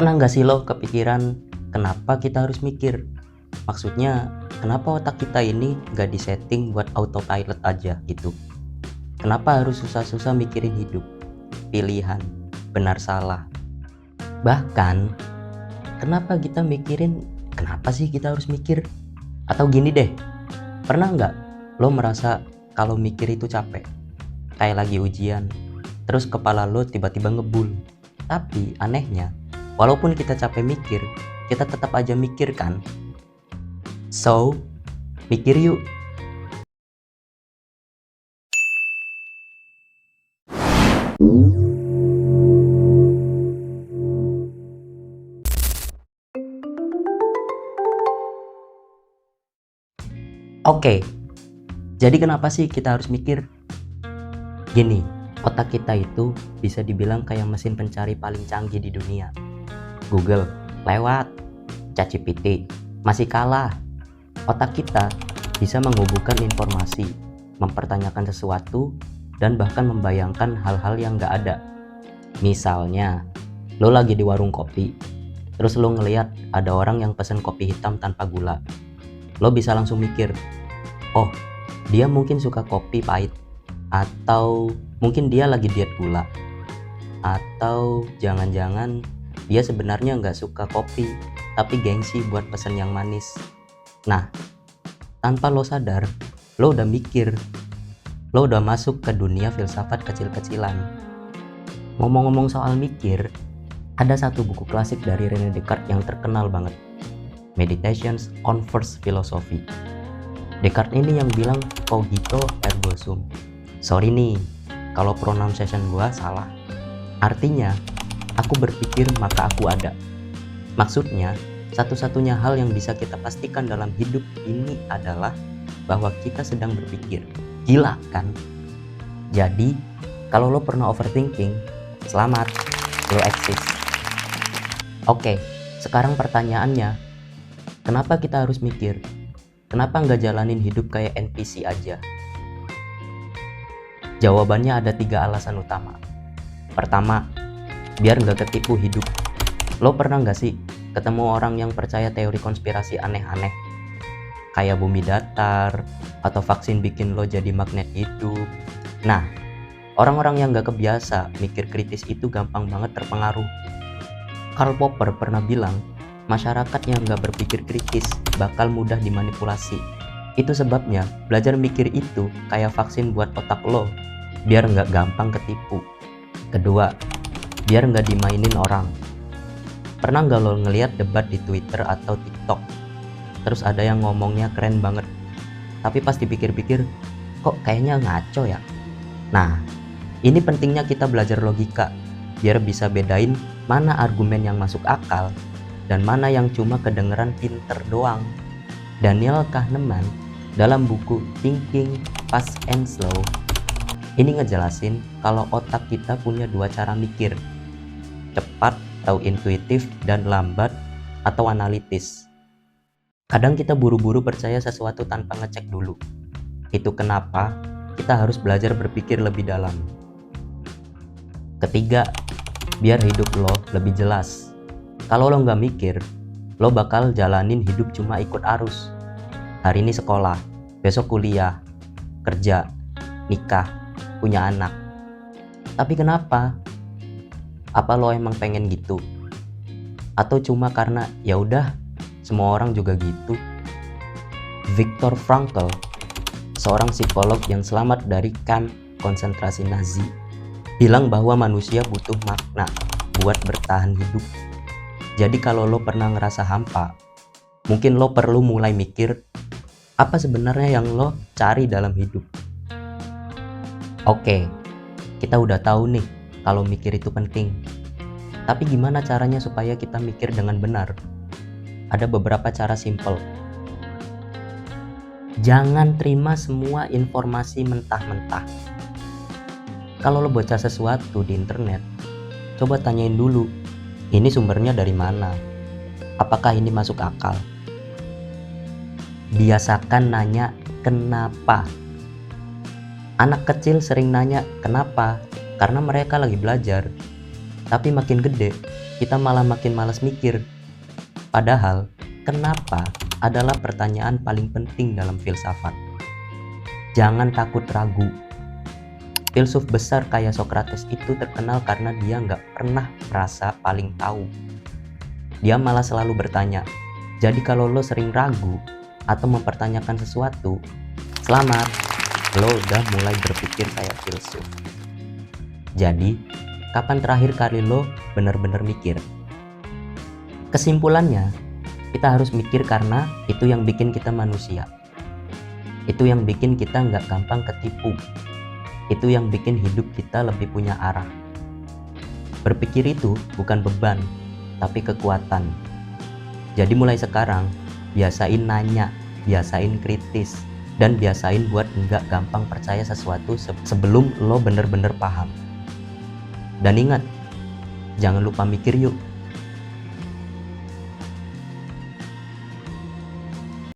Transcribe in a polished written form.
Pernah nggak sih lo kepikiran kenapa kita harus mikir? Maksudnya, kenapa otak kita ini nggak disetting buat autopilot aja gitu? Kenapa harus susah-susah mikirin hidup, pilihan, benar salah? Bahkan, kenapa kita mikirin kenapa sih kita harus mikir? Atau gini deh, pernah nggak lo merasa kalau mikir itu capek? Kayak lagi ujian, terus kepala lo tiba-tiba ngebul. Tapi anehnya, walaupun kita capek mikir, kita tetap aja mikir kan? So, mikir yuk. Oke, jadi kenapa sih kita harus mikir? Gini, otak kita itu bisa dibilang kayak mesin pencari paling canggih di dunia. Google, lewat. ChatGPT, masih kalah. Otak kita bisa menghubungkan informasi, mempertanyakan sesuatu, dan bahkan membayangkan hal-hal yang gak ada. Misalnya, lo lagi di warung kopi, terus lo ngeliat ada orang yang pesen kopi hitam tanpa gula. Lo bisa langsung mikir, oh, dia mungkin suka kopi pahit, atau mungkin dia lagi diet gula, atau jangan-jangan dia sebenarnya nggak suka kopi, tapi gengsi buat pesen yang manis. Nah, tanpa lo sadar, lo udah mikir, lo udah masuk ke dunia filsafat kecil-kecilan. Ngomong-ngomong soal mikir, ada satu buku klasik dari René Descartes yang terkenal banget, Meditations on First Philosophy. Descartes ini yang bilang cogito ergo sum. Sorry nih, kalau pronunciation gua salah. Artinya, aku berpikir maka aku ada. Maksudnya, satu-satunya hal yang bisa kita pastikan dalam hidup ini adalah bahwa kita sedang berpikir. Gila kan? Jadi, kalau lo pernah overthinking, selamat, lo eksis. Oke, sekarang pertanyaannya, kenapa kita harus mikir? Kenapa nggak jalanin hidup kayak NPC aja? Jawabannya ada 3 alasan utama. Pertama, biar nggak ketipu hidup. Lo pernah nggak sih ketemu orang yang percaya teori konspirasi aneh-aneh? Kayak bumi datar, atau vaksin bikin lo jadi magnet hidup. Nah, orang-orang yang nggak kebiasa mikir kritis itu gampang banget terpengaruh. Karl Popper pernah bilang, masyarakat yang nggak berpikir kritis bakal mudah dimanipulasi. Itu sebabnya belajar mikir itu kayak vaksin buat otak lo, biar nggak gampang ketipu. Kedua, biar nggak dimainin orang. Pernah nggak lo ngeliat debat di Twitter atau TikTok? Terus ada yang ngomongnya keren banget, tapi pas dipikir-pikir, kok kayaknya ngaco ya? Nah, ini pentingnya kita belajar logika, biar bisa bedain mana argumen yang masuk akal dan mana yang cuma kedengeran pinter doang. Daniel Kahneman dalam buku Thinking Fast and Slow ini ngejelasin kalau otak kita punya 2 cara mikir, cepat atau intuitif dan lambat atau analitis. Kadang kita buru-buru percaya sesuatu tanpa ngecek dulu. Itu kenapa kita harus belajar berpikir lebih dalam. Ketiga, biar hidup lo lebih jelas. Kalau lo nggak mikir, lo bakal jalanin hidup cuma ikut arus. Hari ini sekolah, besok kuliah, kerja, nikah, punya anak. Tapi kenapa? Apa lo emang pengen gitu? Atau cuma karena ya udah, semua orang juga gitu? Viktor Frankl, seorang psikolog yang selamat dari kamp konsentrasi Nazi, bilang bahwa manusia butuh makna buat bertahan hidup. Jadi kalau lo pernah ngerasa hampa, mungkin lo perlu mulai mikir, apa sebenarnya yang lo cari dalam hidup? Oke, kita udah tahu nih kalau mikir itu penting. Tapi gimana caranya supaya kita mikir dengan benar? Ada beberapa cara simple. Jangan terima semua informasi mentah-mentah. Kalau lo baca sesuatu di internet, coba tanyain dulu, ini sumbernya dari mana? Apakah ini masuk akal? Biasakan nanya kenapa. Anak kecil sering nanya kenapa, karena mereka lagi belajar. Tapi makin gede, kita malah makin malas mikir. Padahal, kenapa adalah pertanyaan paling penting dalam filsafat. Jangan takut ragu. Filsuf besar kayak Socrates itu terkenal karena dia nggak pernah merasa paling tahu. Dia malah selalu bertanya. Jadi kalau lo sering ragu atau mempertanyakan sesuatu, selamat, lo udah mulai berpikir kayak filsuf. Jadi, kapan terakhir kali lo bener-bener mikir? Kesimpulannya, kita harus mikir karena itu yang bikin kita manusia. Itu yang bikin kita nggak gampang ketipu. Itu yang bikin hidup kita lebih punya arah. Berpikir itu bukan beban, tapi kekuatan. Jadi mulai sekarang, biasain nanya, biasain kritis, dan biasain buat nggak gampang percaya sesuatu sebelum lo bener-bener paham. Dan ingat, jangan lupa mikir yuk.